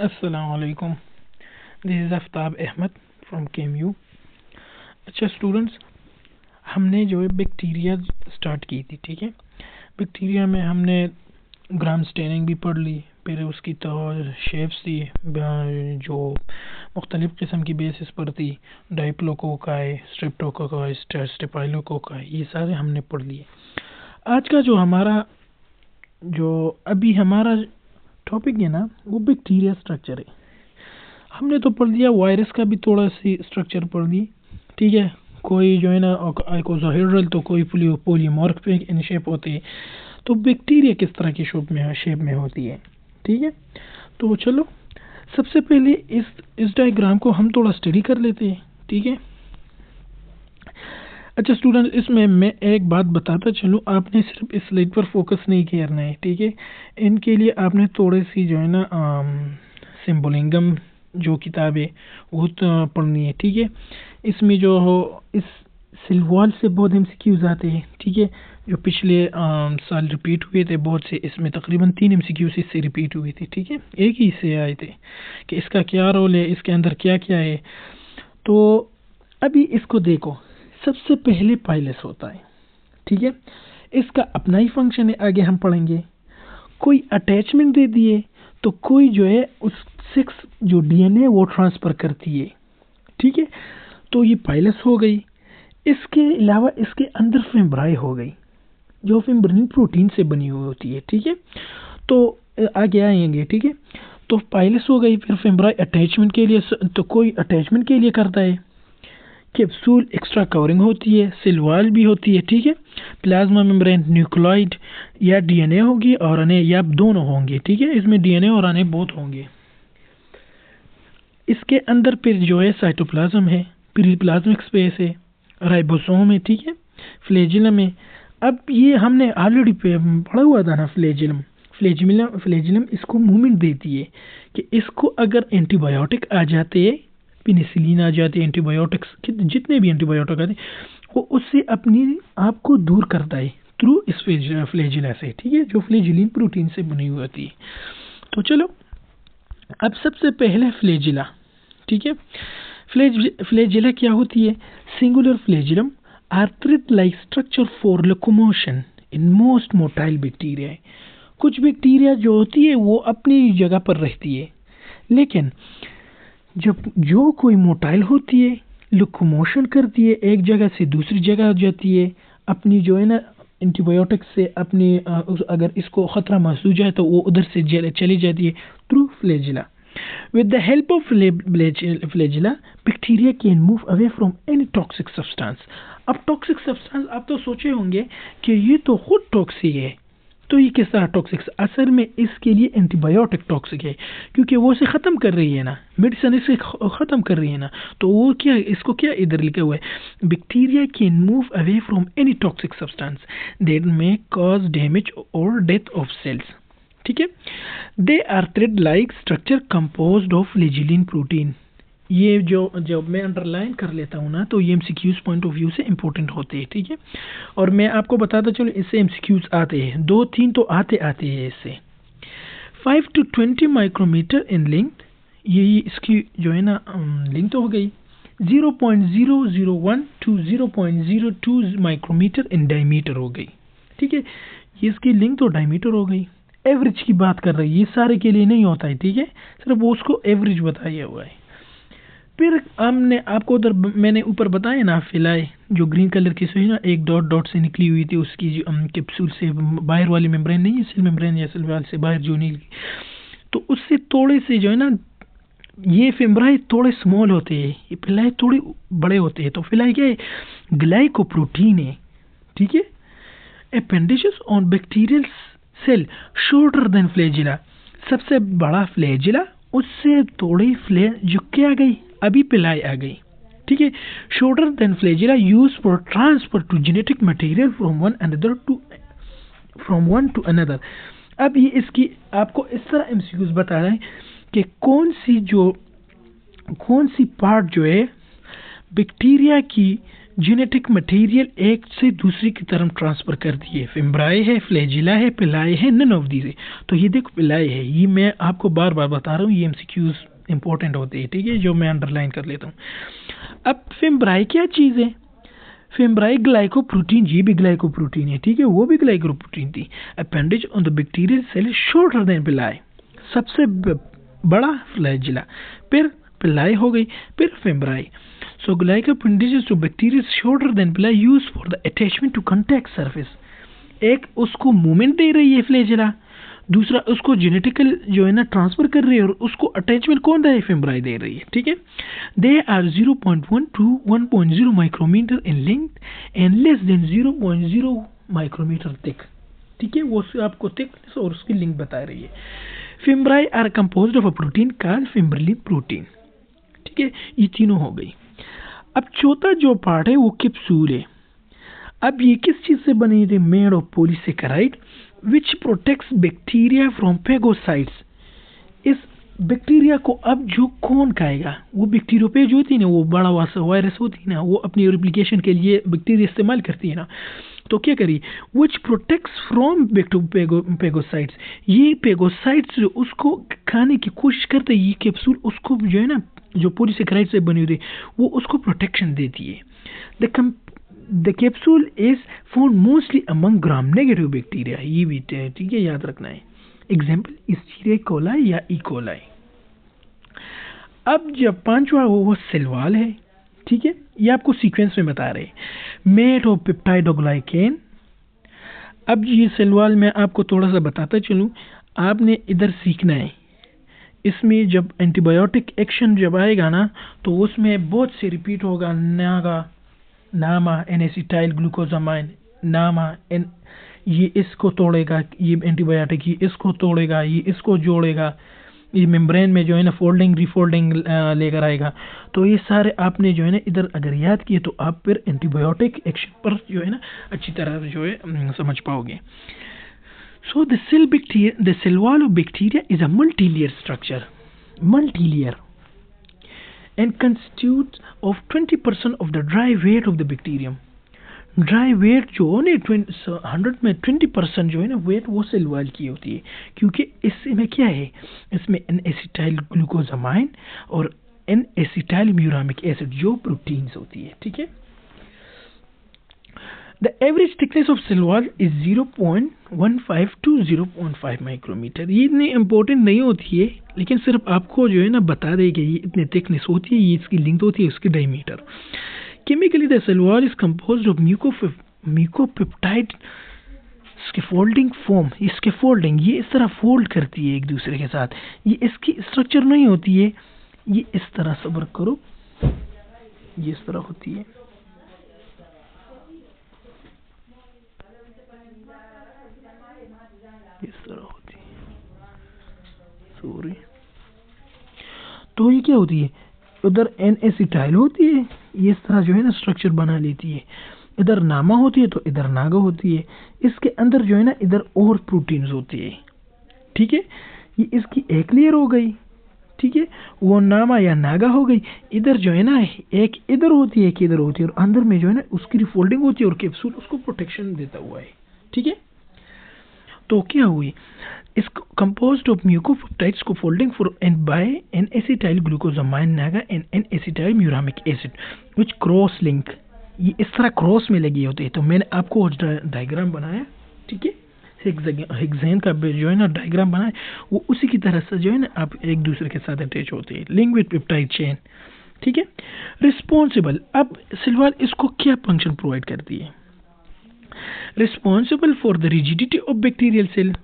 अस्सलामुअलैकुम। This is Aftab Ahmad from KMU. अच्छा students, हमने जो है बैक्टीरिया स्टार्ट की थी, ठीक है। बैक्टीरिया में हमने ग्राम स्टेनिंग भी पढ़ ली, फिर उसकी तो शेप्स थी जो मुख्तलिफ़ किस्म की बेसिस पर थी, डाइप्लोकोकाई, स्ट्रेप्टोकोकाई, स्टेफाइलोकोकाई, ये सारे हमने पढ़ लिए। आज का जो अभी हमारा टॉपिक है ना, वो बैक्टीरिया स्ट्रक्चर है। हमने तो पढ़ लिया, वायरस का भी थोड़ा सी स्ट्रक्चर पढ़ ली, ठीक है। कोई जो है ना आइकोसाहेड्रल, तो कोई पॉलीमॉर्फिक इन शेप होते हैं। तो बैक्टीरिया किस तरह की शेप में होती है, ठीक है। तो चलो सबसे पहले इस डायग्राम को हम थोड़ा स्टडी कर लेते हैं, ठीक है। अच्छा स्टूडेंट, इसमें मैं एक बात बताता चलूँ, आपने सिर्फ इस स्लाइड पर फोकस नहीं करना है, ठीक है। इनके लिए आपने थोड़ी सी जो है ना सिम्बोलिंगम जो किताब है वो तो पढ़नी है, ठीक है। इसमें जो हो इस सिलवाल से बहुत एमसीक्यूज आते हैं, ठीक है, जो पिछले साल रिपीट हुए थे बहुत से। इसमें तकरीबन 3 एमसीक्यूज इससे रिपीट हुए थे, ठीक है, एक ही से आए थे कि इसका क्या रोल है, इसके अंदर क्या क्या है। तो अभी इसको देखो, सबसे पहले पाइलस होता है, ठीक है। इसका अपना ही फंक्शन है, आगे हम पढ़ेंगे। कोई अटैचमेंट दे दिए तो कोई जो है उससे जो डीएनए वो ट्रांसफ़र करती है, ठीक है। तो ये पाइलस हो गई। इसके अलावा इसके अंदर फिम्ब्राई हो गई, जो फिम्ब्रिन प्रोटीन से बनी हुई होती है, ठीक है। तो आगे आएंगे, ठीक है। तो पाइलस हो गई, फिर फिम्ब्राई अटैचमेंट के लिए, तो कोई अटैचमेंट के लिए करता है। कैप्सूल एक्स्ट्रा कवरिंग होती है, सेल वॉल भी होती है, ठीक है। प्लाज्मा मेम्ब्रेन, न्यूक्लियोइड या डीएनए होगी और आरएनए, या दोनों होंगे, ठीक है। इसमें डीएनए और आरएनए बोथ होंगे। इसके अंदर फिर जो है साइटोप्लाज्म है, पेरिप्लाज्मिक स्पेस है, राइबोसोम है, ठीक है, फ्लैजिलम है। अब ये हमने ऑलरेडी पढ़ा हुआ था ना, फ्लैजिलम इसको मूवमेंट देती है कि इसको अगर एंटीबायोटिक आ जाते हैं, पेनिसिलिन आ जाते हैं, एंटीबायोटिक्स जितने भी एंटीबायोटिक आते हैं, वो उससे अपनी आप को दूर करता है थ्रू इस फ्लैजिला से, ठीक है, जो फ्लैजिलिन प्रोटीन से बनी हुई होती है। तो चलो अब सबसे पहले फ्लैजिला, ठीक है। फ्लैजिला क्या होती है? Singular flagellum a thread like structure for locomotion in most motile bacteria. कुछ बैक्टीरिया जो होती है वो अपनी जगह पर रहती है, लेकिन जब जो कोई मोटाइल होती है, लोकोमोशन करती है, एक जगह से दूसरी जगह जाती है, अपनी जो है ना एंटीबायोटिक से अपनी अगर इसको ख़तरा महसूस जाए तो वो उधर से चली जाती है through flagella. With the help of flagella, bacteria can move away from any toxic substance. अब टॉक्सिक सब्सटेंस आप तो सोचे होंगे कि ये तो खुद टॉक्सिक है, तो ये किस तरह टॉक्सिक? असल में इसके लिए एंटीबायोटिक टॉक्सिक है, क्योंकि वो इसे ख़त्म कर रही है ना, मेडिसिन इसे ख़त्म कर रही है ना। तो वो क्या, इसको क्या इधर लिखा हुआ है, bacteria can move away from any toxic substance that may cause damage और डेथ ऑफ सेल्स, ठीक है। They are thread like structure composed of flagellin protein. ये जो मैं अंडरलाइन कर लेता हूँ ना, तो ये एमसीक्यूज पॉइंट ऑफ व्यू से इंपॉर्टेंट होते हैं, ठीक है। और मैं आपको बताता चलो, इससे एमसीक्यूज आते हैं, 2-3 तो आते हैं इससे। 5 to 20 माइक्रोमीटर इन लेंथ, ये इसकी जो है ना लेंथ हो गई। 0.001 to 0.02 माइक्रोमीटर इन डायमीटर हो गई, ठीक है। ये इसकी लेंथ और डायमीटर हो गई। एवरेज की बात कर रही है, ये सारे के लिए नहीं होता है, ठीक है, सिर्फ वो उसको एवरेज बताया हुआ है। फिर हमने आपको उधर मैंने ऊपर बताया ना, फिलाई जो ग्रीन कलर की सही ना, एक डॉट से निकली हुई थी, उसकी जो कैप्सूल से बाहर वाली मेम्ब्रेन नहीं है, सेल मेम्ब्रेन या सेल वॉल से बाहर जो निकली, तो उससे थोड़े से जो है ना, ये फिम्ब्राई थोड़े स्मॉल होते हैं, ये फिलाई थोड़े बड़े होते हैं। तो फिलाई क्या है? ग्लाइकोप्रोटीन है, ठीक है। Appendages on bacterial cell shorter than flagella, सबसे बड़ा फ्लैजिला, उससे थोड़ी जो क्या गई, अभी पिलाई आ गई, ठीक है। Shorter than flagella use for transfer to genetic material from one to another. अब ये इसकी आपको इस तरह एमसीक्यूज बता रहे हैं कि कौन सी पार्ट जो है बैक्टीरिया की जेनेटिक मटेरियल एक से दूसरे की तरफ ट्रांसफर कर दिए। फिम्ब्राई है, फ्लैजिला है, पिलाई है, नन ऑफ दीज है। तो ये देखो पिलाई है, ये मैं आपको बार बार बता रहा हूँ, ये एमसीक्यूज इंपॉर्टेंट होते हैं, ठीक है, जो मैं अंडरलाइन कर लेता हूँ। अब फिम्ब्राई क्या चीज़ है? फिम्ब्राई ग्लाइकोप्रोटीन, ये भी ग्लाइकोप्रोटीन है, ठीक है, वो भी ग्लाइकोप्रोटीन थी। Appendage on the bacterial cell shorter than pili, सबसे बड़ा फ्लैजिला, फिर पिलाई हो गई, फिर फिम्ब्राई। So glycoappendages to bacteria is shorter than villi used for the attachment to contact surface. एक उसको मूवमेंट दे रही है फ्लैजिला, दूसरा उसको जेनेटिकल जो है ना ट्रांसफर कर रही है, और उसको अटैचमेंट कौन दे, फिम्ब्राई दे रही है, ठीक है। They are 0.1 to 1.0 micrometer in length and less than 0.0 micrometer thick, ठीक है, वो आपको थिकनेस और उसकी लिंक बता रही है। Fimbriae are composed of a protein called fimbrillin protein, ठीक है, ये तीनों हो गई। अब चौथा जो पार्ट है वो कैप्सूल है। अब ये किस चीज से बनी थी? Made of polysaccharide which protects bacteria from phagocytes. इस बैक्टीरिया को अब जो कौन खाएगा, वो बैक्टीरियोपेज जो होती है ना, वो बड़ा वायरस होती है ना, वो अपनी रेप्लिकेशन के लिए बैक्टीरिया इस्तेमाल करती है ना, तो क्या करिए, विच प्रोटेक्ट्स फ्रॉम पेगोसाइट्स। ये पेगोसाइट्स जो उसको खाने की कोशिश करते हैं, ये कैप्सूल उसको जो है ना, जो पॉलीसेकेराइड से बनी हुई वो उसको प्रोटेक्शन देती है। The capsule is found mostly among gram negative bacteria, ये भी ठीक है, याद रखना है। एग्जाम्पल इस्टीरिया कोलाई या इकोलाई। अब जब पांचवा वो सेलवाल है, ठीक है, ये आपको सीक्वेंस में बता रहे हैं, मेड ऑफ पेप्टाइडोग्लाइकेन। अब ये सेलवाल मैं आपको थोड़ा सा बताता चलूँ, आपने इधर सीखना है। इसमें जब एंटीबायोटिक एक्शन जब आएगा ना, तो उसमें बहुत से रिपीट होगा, नागा, नामा, एनेसिटाइल ग्लूकोजामाइन, नामा, एन, ये इसको तोड़ेगा, ये एंटीबायोटिक, ये इसको तोड़ेगा, ये इसको जोड़ेगा, ये मेम्ब्रेन में जो है ना फोल्डिंग रिफोल्डिंग लेकर आएगा। तो ये सारे आपने जो है ना इधर अगर याद किए, तो आप फिर एंटीबायोटिक एक्शन पर जो है ना अच्छी तरह जो है समझ पाओगे। So the cell wall of bacteria is a multi-layer structure, and constitutes of 20% of the dry weight of the bacterium. Dry weight जो है 100 में 20% जो है ना वेट वो सेल वॉल की होती है, क्योंकि इसमें क्या है, इसमें एन एसिटाइल ग्लूकोजामाइन और एन एसिटाइल म्यूरामिक एसिड जो प्रोटीन्स होती है, ठीक है। The average thickness of cell wall is 0.15 to 0.5 micrometer. ये इतनी इम्पोर्टेंट नहीं होती है, लेकिन सिर्फ आपको जो है ना बता देगी ये इतनी थिकनेस होती है, ये इसकी लेंथ होती है, उसकी diameter. Chemically, the cell wall is composed of mucopeptide scaffolding foam। ये scaffolding ये इस तरह फोल्ड करती है एक दूसरे के साथ, ये इसकी स्ट्रक्चर नहीं होती है, ये इस तरह सब्र करो, ये इस तरह होती है, इस तरह होती है, सॉरी। तो ये क्या होती है, उधर एन एसिटाइल होती है, ये इस तरह जो है ना स्ट्रक्चर बना लेती है, इधर नामा होती है तो इधर नागा होती है, इसके अंदर जो है ना इधर और प्रोटीन्स होती है, ठीक है। ये इसकी एक लेयर हो गई, ठीक है, वो नामा या नागा हो गई। इधर जो है ना एक इधर होती है, एक इधर होती है, और अंदर में जो है ना उसकी रिफोल्डिंग होती है और कैप्सूल उसको प्रोटेक्शन देता हुआ है, ठीक है। तो क्या हुई, is composed of mucopeptides scaffolding for and by N-acetyl glucosamine naga and N-acetyl muramic acid which cross link। ये इस तरह क्रॉस में लगी होती है। तो मैंने आपको डायग्राम बनाया, ठीक है, हेक्सेन का जो है ना डायग्राम बनाया, वो उसी की तरह से जो है ना आप एक दूसरे के साथ अटैच होते हैं, लिंक विद पेप्टाइड चेन, ठीक है। रिस्पॉन्सिबल, अब सेल वॉल इसको क्या फंक्शन प्रोवाइड करती है, responsible for the rigidity of bacterial cell,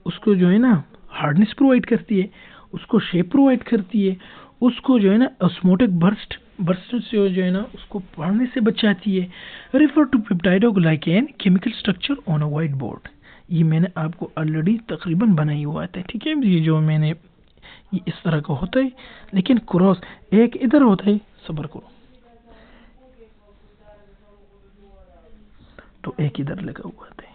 उसको जो है ना हार्डनेस प्रोवाइड करती है, उसको शेप प्रोवाइड करती है, उसको जो है ना ऑस्मोटिक बर्स्ट से जो है ना उसको पढ़ने से बचाती है। Refer to peptidoglycan chemical structure on a white board, ये मैंने आपको ऑलरेडी तकरीबन बनाई हुआ था, ठीक है। ये जो मैंने ये इस तरह का होता है, लेकिन क्रॉस एक इधर होता है, सब्र करो, तो एक इधर लगा हुआ था,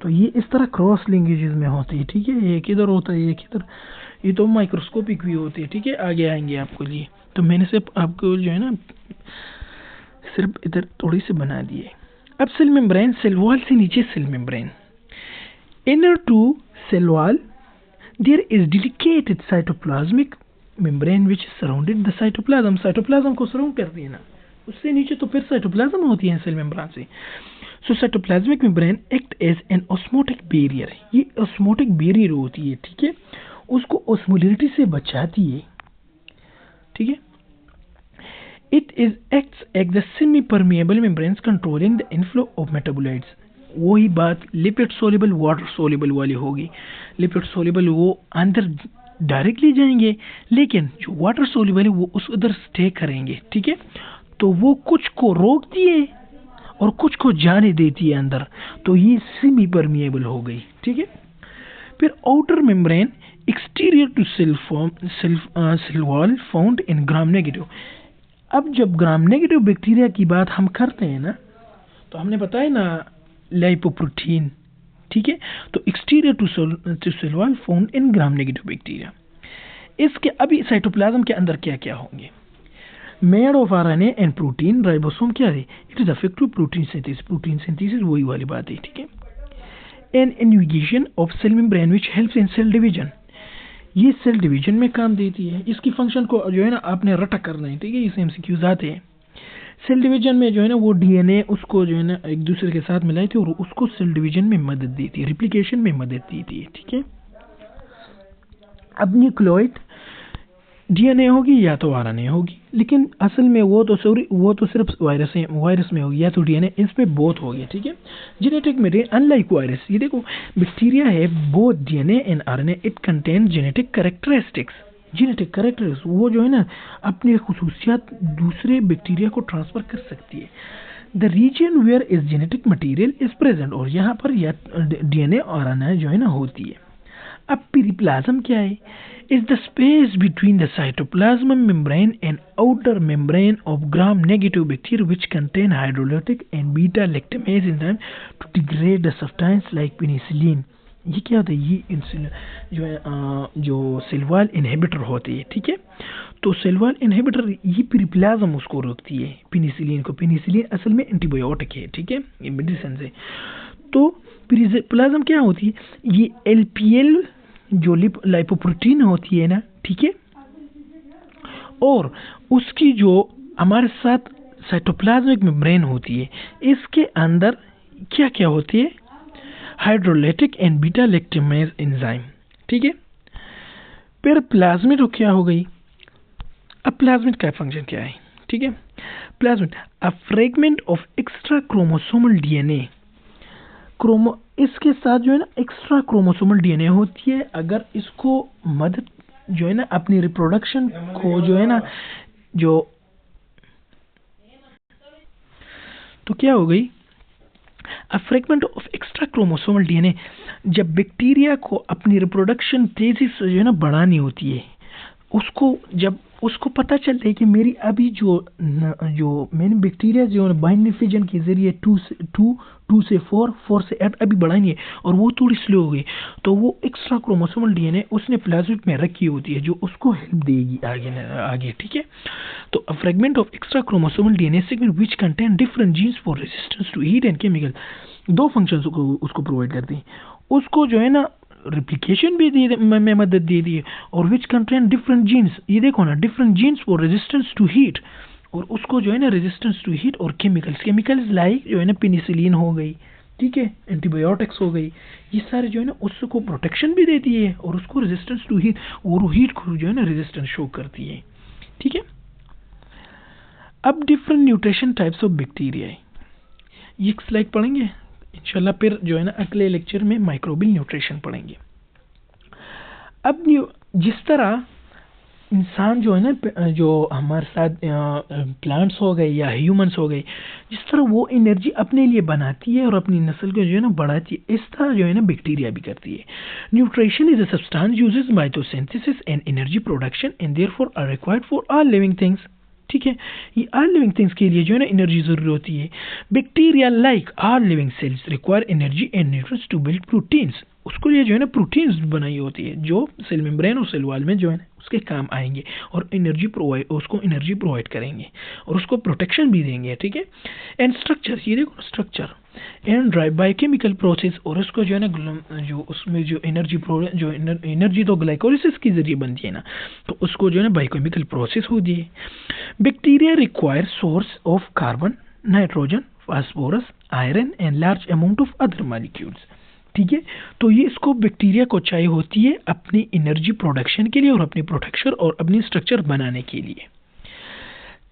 तो ये इस तरह क्रॉस लिंकेजेस में होती है, ठीक है, एक इधर होता है एक इधर, ये तो माइक्रोस्कोपिक व्यू होते हैं, ठीक है, आगे आएंगे आपको लिए। तो मैंने सिर्फ आपको जो है ना सिर्फ इधर थोड़ी सी बना दिए। अब सेल मेम्ब्रेन, सेल वॉल से नीचे cell membrane. Inner to cell wall there is delicate cytoplasmic membrane which surrounded the cytoplasm। Cytoplasm को सराउंड करती है ना, उससे नीचे तो फिर साइटोप्लाज्म होती है सेल मेम्ब्रेन से। So cytoplasmic membrane act as an osmotic barrier. ये ऑस्मोटिक बैरियर होती है, ठीक है, उसको ऑस्मोलिटी से बचाती है, ठीक है। It is acts as the semi permeable membranes controlling the inflow of metabolites. वही बात लिपिड सोल्यूबल वाटर सोल्यूबल वाली होगी। लिपिड सोल्यूबल वो अंदर डायरेक्टली जाएंगे, लेकिन जो वाटर सोल्यूबल है वो उस उधर स्टे करेंगे, ठीक है। तो वो कुछ को रोकती है और कुछ को जाने देती है अंदर, तो ये सेमी परमिएबल हो गई, ठीक है। फिर outer membrane exterior to cell wall found in gram negative. अब जब ग्राम नेगेटिव बैक्टीरिया की बात हम करते हैं ना, तो हमने बताया ना लाइपोप्रोटीन, ठीक है। तो exterior to cell wall found in gram negative bacteria. इसके अभी साइटोप्लाज्म के अंदर क्या क्या होंगे? Made of RNA and protein. Ribosome क्या है? It is effective protein synthesis. Protein synthesis वही वाली बात है, ठीक है। An invagination of cell membrane which helps in cell division. ये सेल डिवीजन में काम देती है। इसकी फंक्शन को जो है ना आपने रटा करना है, ठीक है, इसे एमसीक्यूज आते हैं। सेल डिवीजन में जो है ना वो डीएनए उसको जो है ना एक दूसरे के साथ मिलाई थी और उसको सेल डिवीजन में मदद दी थी, रिप्लिकेशन में मदद दी थी, ठीक है। अब न्यूक्लियोइड डीएनए होगी या तो आरएनए होगी, लेकिन असल में वो तो सिर्फ वायरस में होगी या तो डीएनए, इसमें बोथ होगी, ठीक है। जेनेटिक में अनलाइक वायरस, ये देखो बैक्टीरिया है both DNA and RNA, it contain genetic characteristics. Genetic characters वो जो है ना अपनी खुसूसियात दूसरे बैक्टीरिया को ट्रांसफर कर सकती है। The region where is genetic material is present, और यहाँ पर या डीएनए और आरएनए जो है ना होती है। अब पेरिप्लाज्म क्या है? Is the space between the cytoplasm membrane and outer membrane of gram negative bacteria which contain hydrolytic and beta lactamase enzyme to degrade the substance like penicillin. ये क्या होता है? ये इंसुलिन जो है जो सेल वॉल इनहिबिटर होती है, ठीक है। तो सेल वॉल इनहिबिटर ये पेरिप्लाज्म उसको रोकती है, पेनिसिलिन को। पेनिसिलिन असल में एंटीबायोटिक है, ठीक है, ये मेडिसिन से। तो पेरिप्लाज्म क्या होती है? ये एलपीएल जो लाइपोप्रोटीन होती है ना, ठीक है, और उसकी जो हमारे साथ साइटोप्लाज्मिक मेम्ब्रेन होती है, इसके अंदर क्या क्या होती है? Hydrolytic and beta lactamase enzyme, ठीक है। फिर प्लाज्मिड क्या हो गई? अब प्लाज्मिड का फंक्शन क्या है, ठीक है। Plasmid a fragment of extra chromosomal DNA. इसके साथ जो है ना एक्स्ट्रा क्रोमोसोमल डीएनए होती है। अगर इसको मदद जो है ना अपनी रिप्रोडक्शन को जो है ना जो तो क्या हो गई? अ fragment of extra chromosomal DNA. जब बैक्टीरिया को अपनी रिप्रोडक्शन तेजी से जो है ना बढ़ानी होती है, जब उसको पता चलता है कि मेरी अभी जो मैंने बैक्टीरिया जो है बाइंडिंग फिजन के जरिए 2 से 4 से 8 अभी बढ़ानी है और वो थोड़ी स्लो हो गई, तो वो एक्स्ट्रा क्रोमोसोमल डीएनए उसने प्लाज्मिड में रखी होती है जो उसको हेल्प देगी आगे, ठीक है। तो a fragment of extra chromosomal DNA segment which contain different genes for resistance to heat and chemical. दो फंक्शंस को उसको प्रोवाइड करते हैं। उसको जो है ना रिप्लिकेशन भी में मदद दे दी है, और विच कंटेन डिफरेंट जीन्स। ये देखो ना, different genes for resistance to heat, और उसको जो है ना रेजिस्टेंस टू हीट और केमिकल्स लाइक जो है ना पेनिसिलिन हो गई, ठीक है, एंटीबायोटिक्स हो गई, ये सारे जो है ना उसको प्रोटेक्शन भी देती है और उसको रेजिस्टेंस टू हीट और हीट को जो है ना रेजिस्टेंस शो करती है, ठीक है। अब different nutrition types of bacteria है, ये स्लाइड पढ़ेंगे इंशाल्लाह। फिर जो है ना अगले लेक्चर में माइक्रोबियल न्यूट्रिशन पढ़ेंगे। अब जिस तरह इंसान जो है ना जो हमारे साथ प्लांट्स हो गए या ह्यूमंस हो गए, जिस तरह वो एनर्जी अपने लिए बनाती है और अपनी नस्ल को जो है ना बढ़ाती है, इस तरह जो है ना बैक्टीरिया भी करती है। Nutrition is a substance used by photosynthesis and energy production and therefore are required for all living things, ठीक है। ये ऑल लिविंग थिंग्स के लिए जो है ना एनर्जी जरूरी होती है। Bacteria like all living cells require energy and nutrients to build proteins. उसको लिए जो है ना प्रोटीन्स बनाई होती है जो सेल मेम्ब्रेन और सेल वॉल में जो है ना उसके काम आएंगे और उसको एनर्जी प्रोवाइड करेंगे और उसको प्रोटेक्शन भी देंगे, ठीक है। एंड स्ट्रक्चर, ये देखो structure and drive biochemical process, और उसको जो है ना जो उसमें जो एनर्जी तो ग्लाइकोलिसिस के जरिए बनती है ना, तो उसको जो है ना बायोकेमिकल प्रोसेस होती है। Bacteria require source of carbon, nitrogen, phosphorus, iron and large amount of other molecules, ठीक है। तो ये इसको बैक्टीरिया को चाहिए होती है अपनी एनर्जी प्रोडक्शन के लिए और अपनी प्रोटेक्शन और अपनी स्ट्रक्चर बनाने के लिए।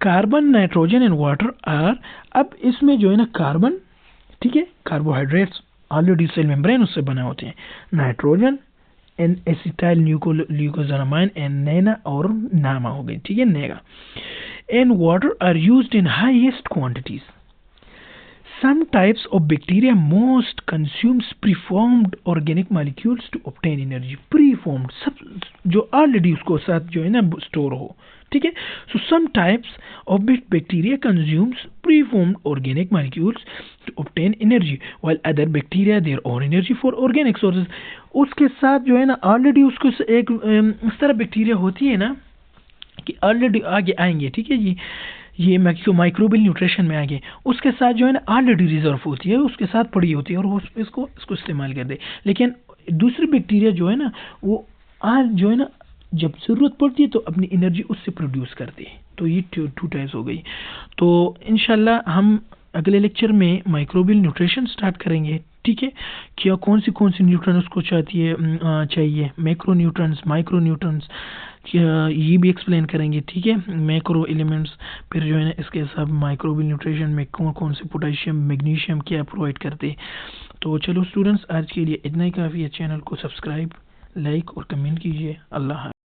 Carbon, nitrogen and water are, अब इसमें जो है ना कार्बन, ठीक है, कार्बोहाइड्रेट्स ऑलरेडी सेल मेम्ब्रेन उससे बना होते हैं, nitrogen and acetyl glucosamine and नैना और नामा हो गई, ठीक है, नेगा, and water are used in highest quantities. Some types of bacteria most consumes preformed organic molecules to obtain energy. Preformed, सब जो already उसको साथ जो है ना store हो, ठीक है। So some types of bacteria consumes preformed organic molecules to obtain energy, while other bacteria their own energy for organic sources. उसके साथ जो है ना already उसको एक इस तरह बैक्टीरिया होती है ना कि ऑलरेडी आगे आएंगे, ठीक है जी, ये माइक्रोबियल न्यूट्रिशन में आगे उसके साथ जो है ना ऑलरेडी रिजर्व होती है, उसके साथ पड़ी होती है और वो इसको इस्तेमाल कर दे। लेकिन दूसरी बैक्टीरिया जो है ना वो जो है ना जब ज़रूरत पड़ती है तो अपनी एनर्जी उससे प्रोड्यूस करते हैं। तो ये टू टाइप्स हो गई। तो इंशाल्लाह हम अगले लेक्चर में माइक्रोबियल न्यूट्रिशन स्टार्ट करेंगे, ठीक है। क्या कौन सी न्यूट्रन उसको चाहिए मैक्रो न्यूट्रंस, माइक्रो न्यूट्रंस, ये भी एक्सप्लेन करेंगे, ठीक है। मैक्रो एलिमेंट्स, फिर जो है ना इसके सब माइक्रोबियल न्यूट्रिशन में कौन से पोटेशियम, मैग्नीशियम क्या प्रोवाइड करते। तो चलो स्टूडेंट्स, आज के लिए इतना ही काफ़ी है। चैनल को सब्सक्राइब, लाइक और कमेंट कीजिए। अल्लाह।